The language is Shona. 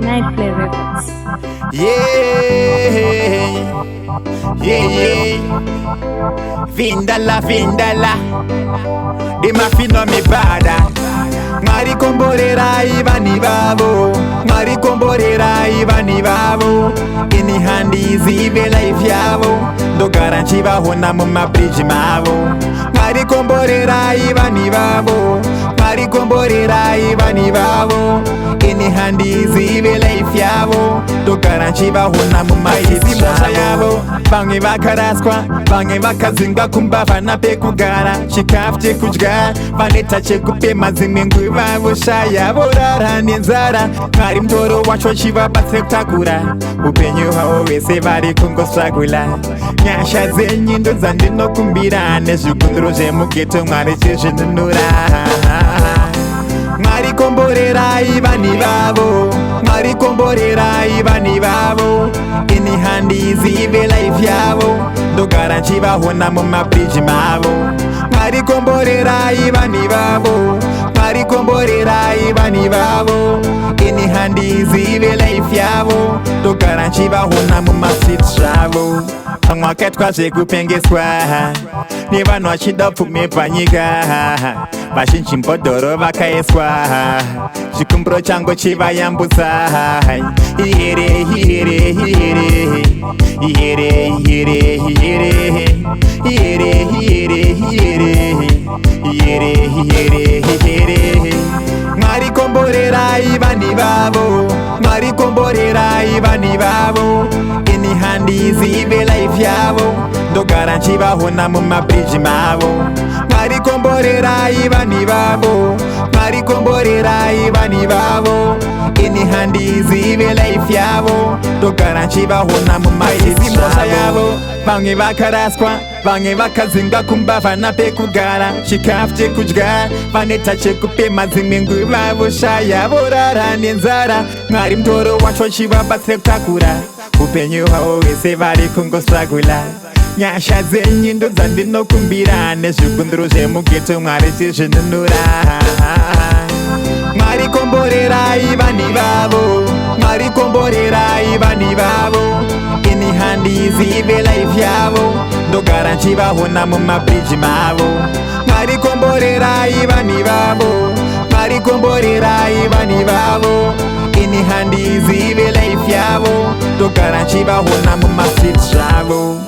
Nightplay Records. Yeah, yeah. Vindala, di mafino mi bada. Marikomborerai vani vavo, marikomborerai vani vavo. Ini handi zive life yavo, do garantiva hona muma bridge mavo. Marikomborerai vani vavo, marikomborerai vani vavo. Ini handi zive life yavo, do garantiva hona muma bridge mavo. Bange vakaraswa, bange vakazinga kumbava na pekugara. Chikafu chekudya, vaneta chekupema zimwe nguva voshaya vorara nenzara. Mwari mtoro wacho chivabatsire kutakura, upenyu hwavo vese vari kungosvagula. Nyasha dzenyu ndo dzandinokumbira, nezvikundiro zvemugeto Mwari chizvinunura. Marikomborerai vani vavo, marikomborerai vani vavo. Ini handi zive life yavo, ndogara nchivahona mumabridge mavo. Marikomborerai vani vavo, marikomborerai vani vavo. Ini handi zive life yavo, ndogara nchivahona mumastreets zvavo. Pamwe akaitwa zvekupengeswa nevanhu vachida upfumi panyika, vazhinji mbodhoro vakaiswa, chikumbiro changu chivayambutsa. Here, here, here, here, here, here, here, here, here. Marikomborerai vani vavo, marikomborerai vani vavo. Ini handi zive life yavo, ndogara nchivahona mumabridge mavo. Marikomborerai vani vavo, marikomborerai vani vavo. Ini handi zive life yavo, ndogara nchivahona mumabridge mavo. Vamwe vakaraswa, vamwe vakazinga kumbava na pekugara. Chikafu chekudya, vaneta chekupema zimwe nguva voshaya vorara nenzara. Mwari mtoro wacho chivabatsire kutakura, upenyu hwavo vese vari kungosvagula. Nyasha dzenyu ndo dzandinokumbira, nezvikundiro zvemugeto Mwari chizvinunura. Marikomborerai vani vavo, marikomborerai vani vavo. Ini handi zive life yavo, ndogara nchivahona mumabridge mavo. Marikomborerai vani vavo, marikomborerai vani vavo. Ini handi zive life yavo, ndogara nchivahona mumastreets zvavo.